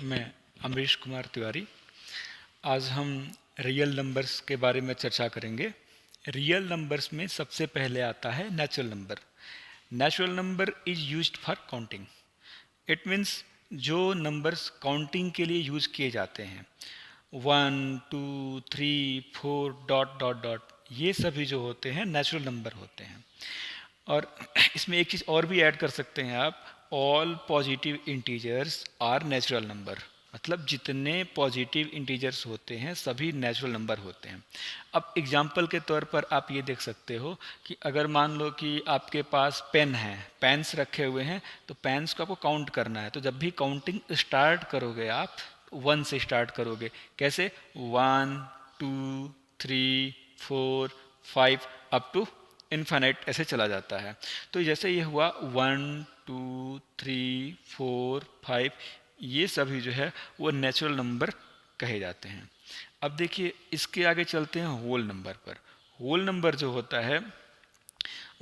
मैं अमरीश कुमार तिवारी। आज हम रियल नंबर्स के बारे में चर्चा करेंगे। रियल नंबर्स में सबसे पहले आता है natural number. Natural number is used for counting. It means जो नंबर्स काउंटिंग के लिए यूज किए जाते हैं, 1 2 3 4 डॉट डॉट डॉट, ये सभी जो होते हैं नेचुरल नंबर होते हैं। और इसमें एक चीज़ और भी ऐड कर सकते हैं आप, all positive integers are natural number. मतलब जितने पॉजिटिव इंटीजर्स होते हैं सभी नेचुरल नंबर होते हैं। अब एग्जाम्पल के तौर पर आप ये देख सकते हो कि अगर मान लो कि आपके पास पेन है, पेन्स रखे हुए हैं, तो पेन्स को आपको काउंट करना है। तो जब भी काउंटिंग स्टार्ट करोगे आप 1 से स्टार्ट करोगे। कैसे? 1 2 3 4 5 अप टू इन्फाइनाइट ऐसे चला जाता है। तो जैसे ये हुआ 1 2 3 4 5, ये सभी जो है वो नेचुरल नंबर कहे जाते हैं। अब देखिए इसके आगे चलते हैं होल नंबर पर। होल नंबर जो होता है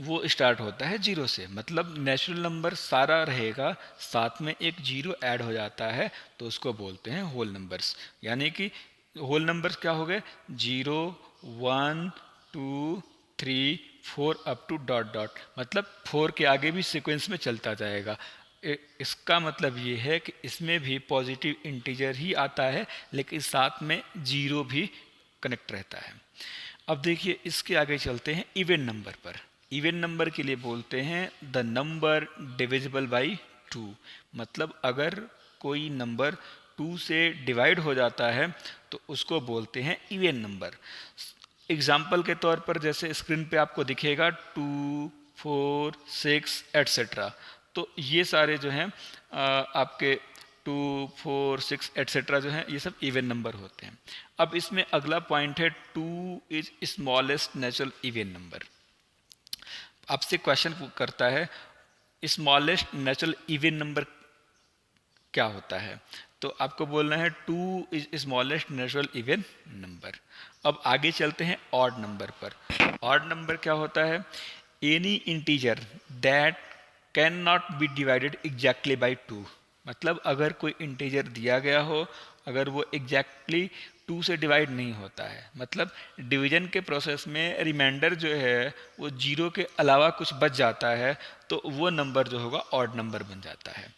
वो स्टार्ट होता है जीरो से। मतलब नेचुरल नंबर सारा रहेगा, साथ में एक जीरो ऐड हो जाता है, तो उसको बोलते हैं होल नंबर्स। यानी कि होल नंबर्स क्या हो गए? 0 1 2 3 4 अप टू डॉट डॉट। मतलब 4 के आगे भी सीक्वेंस में चलता जाएगा। इसका मतलब ये है कि इसमें भी पॉजिटिव इंटीजर ही आता है, लेकिन साथ में जीरो भी कनेक्ट रहता है। अब देखिए इसके आगे चलते हैं इवन नंबर पर। इवन नंबर के लिए बोलते हैं द नंबर डिविजिबल बाई 2। मतलब अगर कोई नंबर 2 से डिवाइड हो जाता है तो उसको बोलते हैं इवन नंबर। एग्जाम्पल के तौर पर जैसे स्क्रीन पे आपको दिखेगा 2 4 6 एट्सेट्रा। तो ये सारे जो हैं आपके 2 4 6 एट्सेट्रा जो हैं, ये सब इवन नंबर होते हैं। अब इसमें अगला पॉइंट है 2 is smallest natural even number. आपसे क्वेश्चन करता है स्मॉलेस्ट नेचुरल इवन नंबर क्या होता है, तो आपको बोलना है 2 is smallest natural even number. अब आगे चलते हैं ऑड नंबर पर। ऑड नंबर क्या होता है? Any integer that can not be divided exactly by 2। मतलब अगर कोई इंटीजर दिया गया हो, अगर वो एग्जैक्टली 2 से डिवाइड नहीं होता है, मतलब डिवीजन के प्रोसेस में रिमाइंडर जो है वो जीरो के अलावा कुछ बच जाता है, तो वो नंबर जो होगा ऑड नंबर बन जाता है।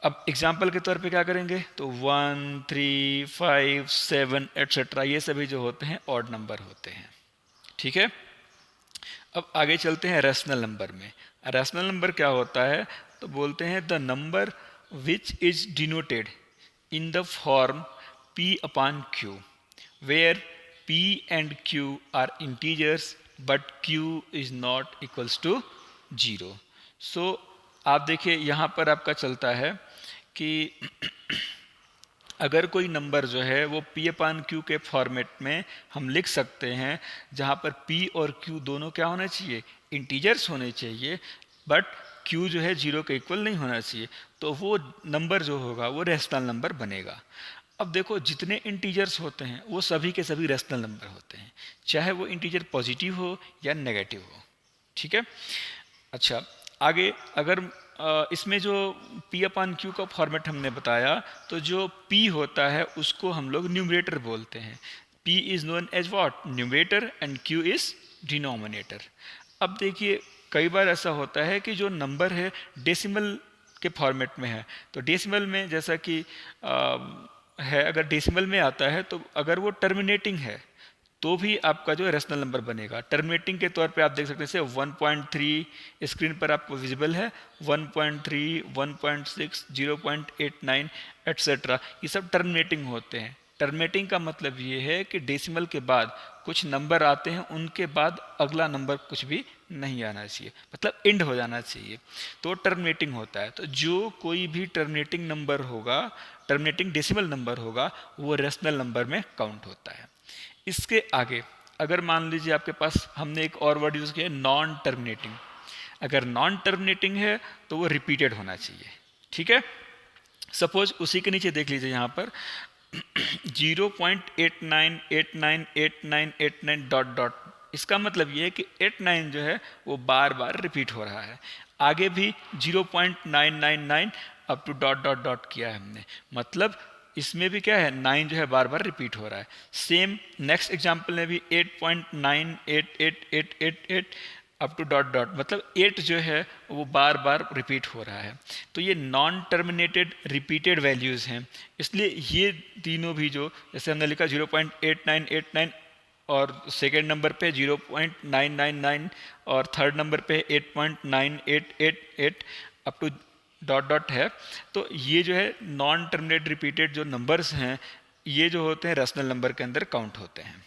अब एग्जाम्पल के तौर पे क्या करेंगे, तो 1 3 5 7 एट्सेट्रा, ये सभी जो होते हैं ऑड नंबर होते हैं। ठीक है। अब आगे चलते हैं रैशनल नंबर में। रैशनल नंबर क्या होता है? तो बोलते हैं the number which is denoted in the form p upon q, where p and q are integers but q is not equals to 0। So आप देखिए यहाँ पर आपका चलता है कि अगर कोई नंबर जो है वो p अपान क्यू के फॉर्मेट में हम लिख सकते हैं, जहाँ पर p और q दोनों क्या होना चाहिए? इंटीजर्स होने चाहिए, बट q जो है जीरो के इक्वल नहीं होना चाहिए, तो वो नंबर जो होगा वो रैशनल नंबर बनेगा। अब देखो जितने इंटीजर्स होते हैं वो सभी के सभी रैशनल नंबर होते हैं, चाहे वो इंटीजर पॉजिटिव हो या नेगेटिव हो। ठीक है। अच्छा, आगे अगर इसमें जो p अपान क्यू का फॉर्मेट हमने बताया, तो जो p होता है उसको हम लोग न्यूमरेटर बोलते हैं। p is known as what? Numerator, and q is denominator. अब देखिए कई बार ऐसा होता है कि जो नंबर है डेसिमल के फॉर्मेट में है, तो डेसिमल में जैसा कि है, अगर डेसिमल में आता है तो अगर वो टर्मिनेटिंग है तो भी आपका जो है रैशनल नंबर बनेगा। टर्मिनेटिंग के तौर पे आप देख सकते हैं जैसे 1.3 स्क्रीन पर आपको विजिबल है, 1.3 1.6 0.89 एट्सेट्रा, ये सब टर्मिनेटिंग होते हैं। टर्मिनेटिंग का मतलब ये है कि डेसिमल के बाद कुछ नंबर आते हैं, उनके बाद अगला नंबर कुछ भी नहीं आना चाहिए, मतलब एंड हो जाना चाहिए, तो टर्मिनेटिंग होता है। तो जो कोई भी टर्मिनेटिंग नंबर होगा, टर्मिनेटिंग डेसिमल नंबर होगा, वो रैशनल नंबर में काउंट होता है। इसके आगे अगर मान लीजिए आपके पास हमने एक और वर्ड यूज़ किया है नॉन टर्मिनेटिंग। अगर नॉन टर्मिनेटिंग है तो वो रिपीटेड होना चाहिए। ठीक है। सपोज उसी के नीचे देख लीजिए यहाँ पर 0.898989 डॉट डॉट, इसका मतलब ये है कि 8 9 जो है वो बार बार रिपीट हो रहा है। आगे भी 0.999 up to dot dot dot किया है हमने, मतलब इसमें भी क्या है 9 जो है बार बार रिपीट हो रहा है। सेम नेक्स्ट एग्जाम्पल में भी 8.98888 अप टू डॉट डॉट, मतलब 8 जो है वो बार बार रिपीट हो रहा है। तो ये नॉन टर्मिनेटेड रिपीटेड वैल्यूज़ हैं, इसलिए ये तीनों भी जो जैसे हमने लिखा 0.8989 और सेकेंड नंबर पे 0.999 और थर्ड नंबर पे 8.9888 अप टू डॉट डॉट है, तो ये जो है नॉन टर्मिनेट रिपीटेड जो नंबर्स हैं ये जो होते हैं रेशनल नंबर के अंदर काउंट होते हैं।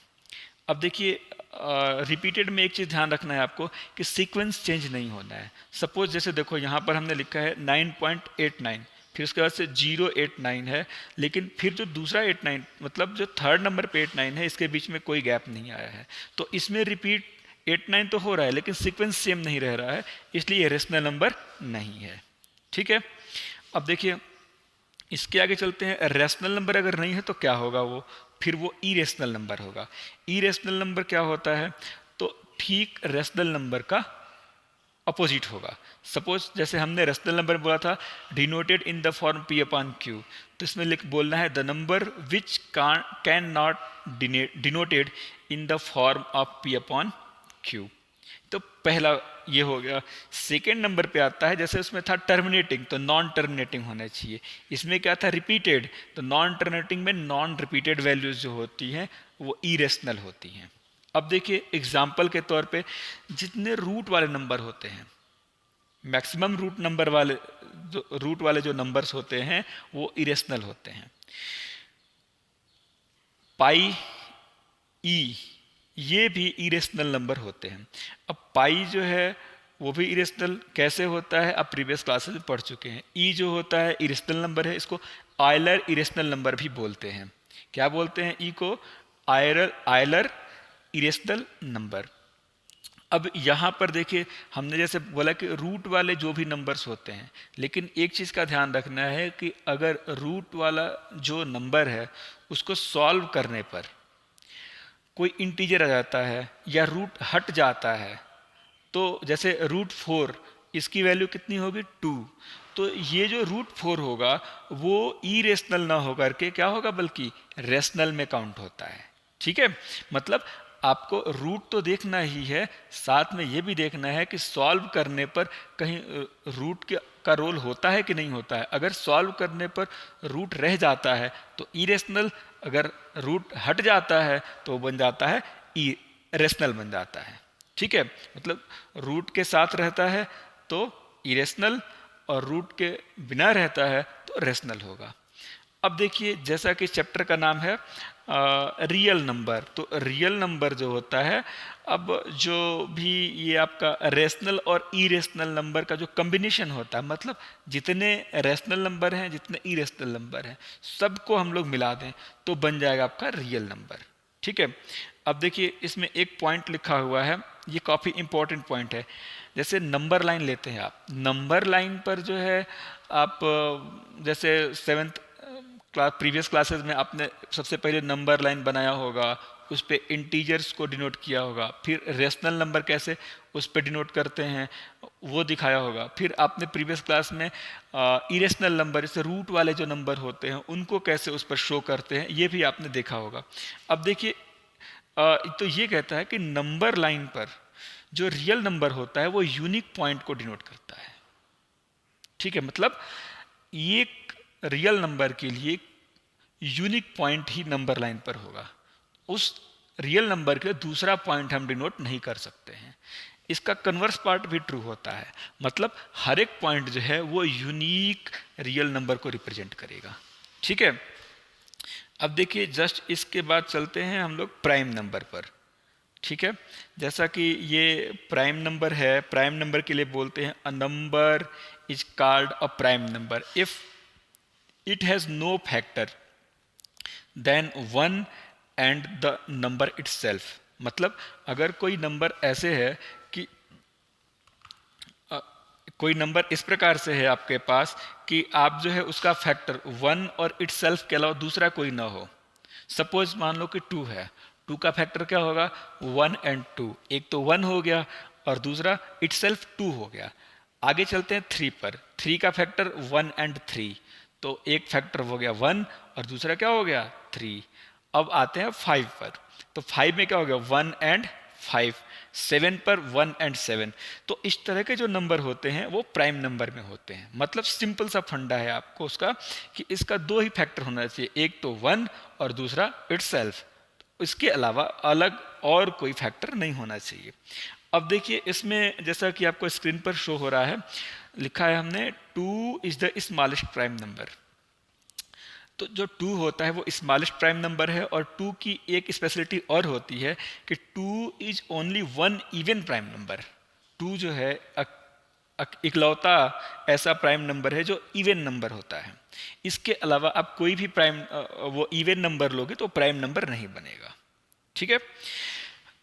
अब देखिए रिपीटेड में एक चीज़ ध्यान रखना है आपको कि सीक्वेंस चेंज नहीं होना है। सपोज जैसे देखो यहाँ पर हमने लिखा है 9.89, फिर उसके बाद से 089 है, लेकिन फिर जो दूसरा 89 मतलब जो थर्ड नंबर पे 89 है इसके बीच में कोई गैप नहीं आया है, तो इसमें रिपीट 89 तो हो रहा है लेकिन सीक्वेंस सेम नहीं रह रहा है, इसलिए ये रेशनल नंबर नहीं है। ठीक है, अब देखिए इसके आगे चलते हैं। रेशनल नंबर अगर नहीं है तो क्या होगा, वो फिर वो इरेशनल नंबर होगा। इरेशनल नंबर क्या होता है, तो ठीक रेशनल नंबर का अपोजिट होगा। सपोज जैसे हमने रेशनल नंबर बोला था denoted in the form p upon q, तो इसमें लिख बोलना है the number which can not denoted in the form of p upon q। तो पहला ये हो गया। सेकेंड नंबर पे आता है जैसे उसमें था टर्मिनेटिंग, तो नॉन टर्मिनेटिंग होना चाहिए। इसमें क्या था रिपीटेड, तो नॉन टर्मिनेटिंग में नॉन रिपीटेड वैल्यूज जो होती हैं वो इरेशनल होती हैं। अब देखिए एग्जाम्पल के तौर पे जितने रूट वाले नंबर होते हैं, मैक्सिमम रूट वाले जो नंबर्स होते हैं वो इरेशनल होते हैं। पाई ई ये भी इरेशनल नंबर होते हैं। अब पाई जो है वो भी इरेशनल कैसे होता है आप प्रीवियस क्लासेस में पढ़ चुके हैं। ई जो होता है इरेशनल नंबर है, इसको आयलर इरेशनल नंबर भी बोलते हैं। क्या बोलते हैं ई को, आयलर इरेशनल नंबर। अब यहाँ पर देखिए हमने जैसे बोला कि रूट वाले जो भी नंबर्स होते हैं, लेकिन एक चीज़ का ध्यान रखना है कि अगर रूट वाला जो नंबर है उसको सॉल्व करने पर कोई इंटीजर आ जाता है या रूट हट जाता है, तो जैसे √4 इसकी वैल्यू कितनी होगी 2, तो ये जो √4 होगा वो इरेशनल ना होकर के क्या होगा बल्कि रेशनल में काउंट होता है। ठीक है, मतलब आपको रूट तो देखना ही है, साथ में ये भी देखना है कि सॉल्व करने पर कहीं रूट का रोल होता है कि नहीं होता है। अगर सॉल्व करने पर रूट रह जाता है तो इरेशनल, अगर रूट हट जाता है तो बन जाता है रेशनल बन जाता है। ठीक है, मतलब रूट के साथ रहता है तो इरेशनल और रूट के बिना रहता है तो रेशनल होगा। अब देखिए जैसा कि चैप्टर का नाम है रियल नंबर, तो रियल नंबर जो होता है, अब जो भी ये आपका रेशनल और इरेशनल नंबर का जो कम्बिनेशन होता है, मतलब जितने रेशनल नंबर हैं जितने इरेशनल नंबर हैं सबको हम लोग मिला दें तो बन जाएगा आपका रियल नंबर। ठीक है, अब देखिए इसमें एक पॉइंट लिखा हुआ है, ये काफ़ी इंपॉर्टेंट पॉइंट है। जैसे नंबर लाइन लेते हैं आप, नंबर लाइन पर जो है आप जैसे 7th क्लास प्रीवियस क्लासेस में आपने सबसे पहले नंबर लाइन बनाया होगा, उस पर इंटीजर्स को डिनोट किया होगा, फिर रेशनल नंबर कैसे उस पर डिनोट करते हैं वो दिखाया होगा, फिर आपने प्रीवियस क्लास में इरेशनल नंबर जैसे रूट वाले जो नंबर होते हैं उनको कैसे उस पर शो करते हैं ये भी आपने देखा होगा। अब देखिए तो ये कहता है कि नंबर लाइन पर जो रियल नंबर होता है वो यूनिक पॉइंट को डिनोट करता है। ठीक है, मतलब एक रियल नंबर के लिए यूनिक पॉइंट ही नंबर लाइन पर होगा, उस रियल नंबर के दूसरा पॉइंट हम डिनोट नहीं कर सकते हैं। इसका कन्वर्स पार्ट भी ट्रू होता है, मतलब हर एक पॉइंट जो है वो यूनिक रियल नंबर को रिप्रेजेंट करेगा। ठीक है, अब देखिए जस्ट इसके बाद चलते हैं हम लोग प्राइम नंबर पर। ठीक है, जैसा कि ये प्राइम नंबर है, प्राइम नंबर के लिए बोलते हैं a number is called a prime number if it has no factor than 1 and the number itself. मतलब अगर कोई नंबर ऐसे है कि कोई नंबर इस प्रकार से है आपके पास कि आप जो है उसका फैक्टर 1 और इटसेल्फ के अलावा दूसरा कोई ना हो। सपोज मान लो कि 2 है, 2 का फैक्टर क्या होगा? 1 एंड 2। एक तो 1 हो गया और दूसरा इटसेल्फ 2 हो गया। आगे चलते हैं 3 पर। 3 का फैक्टर 1 एंड 3, तो एक फैक्टर हो गया 1 और दूसरा क्या हो गया? 3। अब आते हैं 5 पर। तो 5 में क्या हो गया? 1 एंड 5। 7 पर 1 एंड 7। तो इस तरह के जो नंबर होते हैं वो प्राइम नंबर में होते हैं। मतलब सिंपल सा फंडा है आपको उसका कि इसका 2 ही फैक्टर होना चाहिए, एक तो 1 और दूसरा इटसेल्फ। इसके अलावा अलग और कोई फैक्टर नहीं होना चाहिए। अब देखिए इसमें जैसा कि आपको स्क्रीन पर शो हो रहा है, लिखा है हमने 2 is the smallest prime number. तो जो 2 होता है वो स्मॉलेस्ट प्राइम नंबर है, और 2 की एक स्पेशलिटी और होती है कि 2 is only one even prime number. 2 जो है इकलौता ऐसा प्राइम नंबर है जो इवन नंबर होता है। इसके अलावा आप कोई भी प्राइम वो इवन नंबर लोगे तो प्राइम नंबर नहीं बनेगा। ठीक है।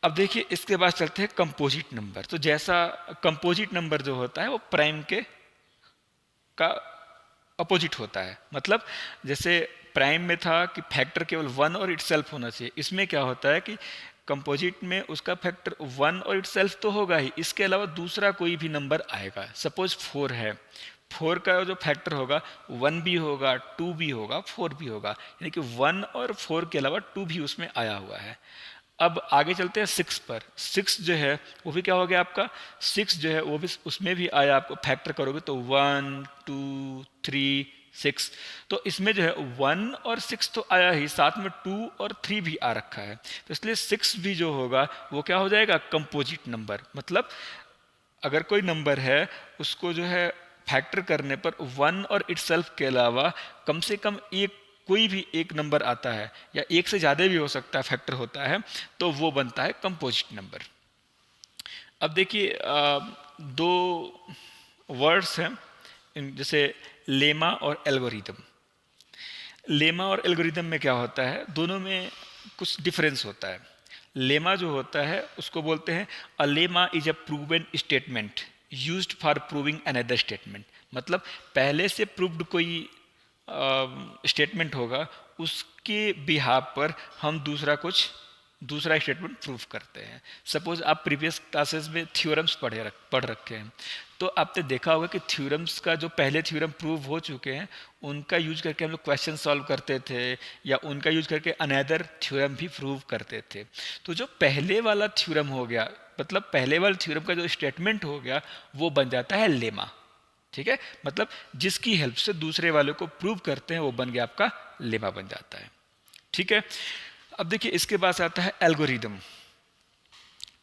अब देखिए इसके बाद चलते हैं कंपोजिट नंबर। तो जैसा कंपोजिट नंबर जो होता है वो प्राइम के का अपोजिट होता है। मतलब जैसे प्राइम में था कि फैक्टर केवल 1 और इटसेल्फ होना चाहिए, इसमें क्या होता है कि कंपोजिट में उसका फैक्टर 1 और इटसेल्फ तो होगा ही, इसके अलावा दूसरा कोई भी नंबर आएगा। सपोज 4 है, 4 का जो फैक्टर होगा 1 भी होगा, 2 भी होगा, 4 भी होगा, यानी कि 1 और 4 के अलावा 2 भी उसमें आया हुआ है। अब आगे चलते हैं 6 पर। 6 जो है वो भी क्या हो गया आपका? 6 जो है वो भी उसमें भी आया, आपको फैक्टर करोगे तो 1 2 3 6। तो इसमें जो है 1 और 6 तो आया ही, साथ में 2 और 3 भी आ रखा है, तो इसलिए 6 भी जो होगा वो क्या हो जाएगा? Composite number. मतलब अगर कोई नंबर है उसको जो है फैक्टर करने पर 1 और इटसेल्फ के अलावा कम से कम एक कोई भी एक नंबर आता है, या एक से ज़्यादा भी हो सकता है फैक्टर होता है, तो वो बनता है कंपोजिट नंबर। अब देखिए दो वर्ड्स हैं जैसे लेमा और एल्गोरिदम। लेमा और एल्गोरिदम में क्या होता है? दोनों में कुछ डिफरेंस होता है। लेमा जो होता है उसको बोलते हैं a lemma is a proven statement used for proving another statement. मतलब पहले से प्रूव्ड कोई स्टेटमेंट होगा, उसके बिहाफ पर हम दूसरा स्टेटमेंट प्रूव करते हैं। सपोज आप प्रीवियस क्लासेस में थ्योरम्स पढ़ रखे हैं, तो आपने देखा होगा कि थ्योरम्स का जो पहले थ्योरम प्रूव हो चुके हैं उनका यूज करके हम लोग क्वेश्चन सॉल्व करते थे, या उनका यूज करके अनदर थ्योरम भी प्रूव करते थे। तो जो पहले वाला थ्योरम हो गया, मतलब पहले वाले थ्योरम का जो स्टेटमेंट हो गया, वो बन जाता है लेमा। ठीक है, मतलब जिसकी हेल्प से दूसरे वाले को प्रूव करते हैं वो बन गया आपका लेमा बन जाता है। ठीक है। अब देखिए इसके पास आता है एल्गोरिदम।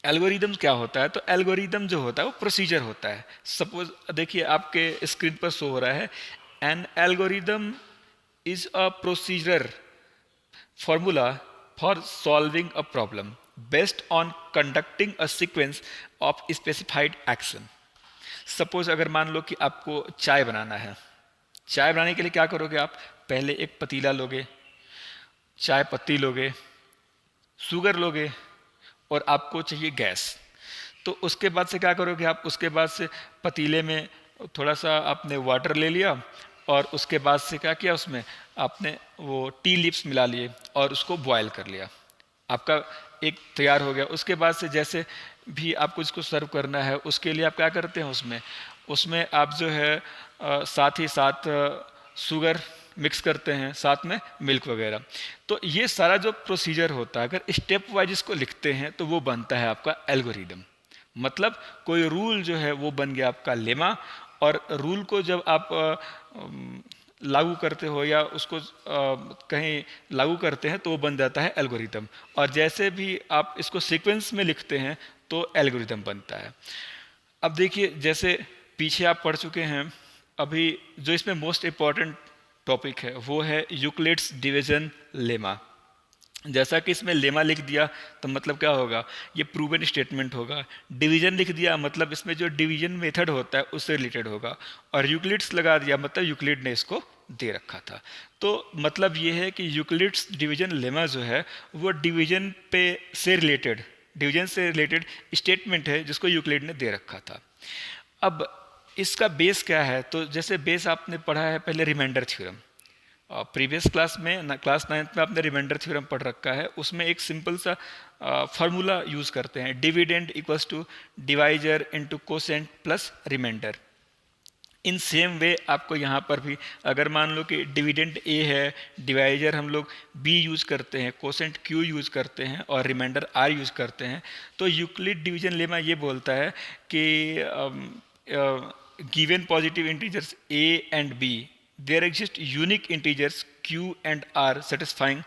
एल्गोरिदम क्या होता है? तो एल्गोरिदम जो होता है वो प्रोसीजर होता है। सपोज देखिए आपके स्क्रीन पर शो हो रहा है, N algorithm is a procedure formula for solving a problem based on conducting a sequence of specified action. Suppose अगर मान लो कि आपको चाय बनाना है, चाय बनाने के लिए क्या करोगे आप? पहले एक पतीला लोगे, चाय पत्ती लोगे, शुगर लोगे, और आपको चाहिए गैस। तो उसके बाद से क्या करोगे आप? उसके बाद से पतीले में थोड़ा सा आपने वाटर ले लिया, और उसके बाद से क्या किया? उसमें आपने वो टी लीव्स मिला लिए और उसको बॉयल कर लिया, आपका एक तैयार हो गया। उसके बाद से जैसे भी आपको इसको सर्व करना है उसके लिए आप क्या करते हैं? उसमें आप जो है साथ ही साथ शुगर मिक्स करते हैं, साथ में मिल्क वगैरह। तो ये सारा जो प्रोसीजर होता है, अगर स्टेप वाइज इसको लिखते हैं तो वो बनता है आपका एल्गोरिदम। मतलब कोई रूल जो है वो बन गया आपका लेमा, और रूल को जब आप लागू करते हो या उसको कहीं लागू करते हैं तो वो बन जाता है एल्गोरिदम। और जैसे भी आप इसको सीक्वेंस में लिखते हैं तो एल्गोरिदम बनता है। अब देखिए जैसे पीछे आप पढ़ चुके हैं, अभी जो इसमें मोस्ट इम्पॉर्टेंट टॉपिक है वो है यूक्लिड्स डिवीजन लेमा। जैसा कि इसमें लेमा लिख दिया तो मतलब क्या होगा? ये प्रूवन स्टेटमेंट होगा। डिवीजन लिख दिया मतलब इसमें जो डिवीजन मेथड होता है उससे रिलेटेड होगा, और यूक्लिड्स लगा दिया मतलब यूक्लिड ने इसको दे रखा था। तो मतलब ये है कि यूक्लिड्स डिवीजन लेमा जो है वो डिवीजन से रिलेटेड स्टेटमेंट है जिसको यूक्लिड ने दे रखा था। अब इसका बेस क्या है? तो जैसे बेस आपने पढ़ा है पहले रिमाइंडर थ्योरम। प्रीवियस क्लास में क्लास 9th में आपने रिमाइंडर थ्योरम पढ़ रखा है, उसमें एक सिंपल सा फार्मूला यूज़ करते हैं, dividend equals to divisor into quotient plus remainder. In same way आपको यहाँ पर भी अगर मान लो कि डिविडेंड ए है, डिवाइजर हम लोग बी यूज़ करते हैं, कोसेंट क्यू यूज़ करते हैं और रिमाइंडर आर यूज़ करते हैं, तो यूक्लिड डिवीजन लेमा ये बोलता है कि given positive integers A and B, there exist unique integers Q and R satisfying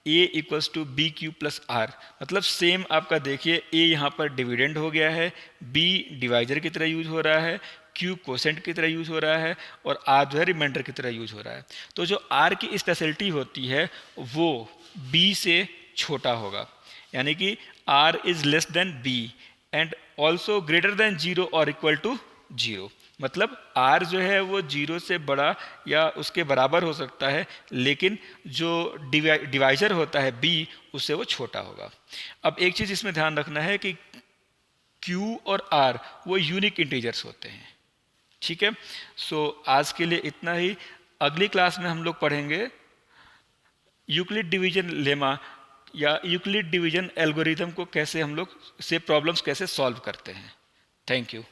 a equals to B Q plus R. मतलब सेम आपका देखिए, a यहाँ पर डिविडेंड हो गया है, b डिवाइजर की तरह यूज हो रहा है, q कोसेंट की तरह यूज हो रहा है और r जो है रिमाइंडर की तरह यूज हो रहा है। तो जो r की स्पेशलिटी होती है वो b से छोटा होगा, यानी कि r is less than b and also greater than 0 और इक्वल टू 0। मतलब r जो है वो 0 से बड़ा या उसके बराबर हो सकता है, लेकिन जो डिवाइजर होता है b उससे वो छोटा होगा। अब एक चीज़ इसमें ध्यान रखना है कि q और r वो यूनिक इंटीजर्स होते हैं, ठीक है। सो आज के लिए इतना ही। अगली क्लास में हम लोग पढ़ेंगे यूक्लिड डिवीजन लेमा या यूक्लिड डिवीजन एल्गोरिथम को कैसे हम लोग से प्रॉब्लम्स कैसे सॉल्व करते हैं। Thank you.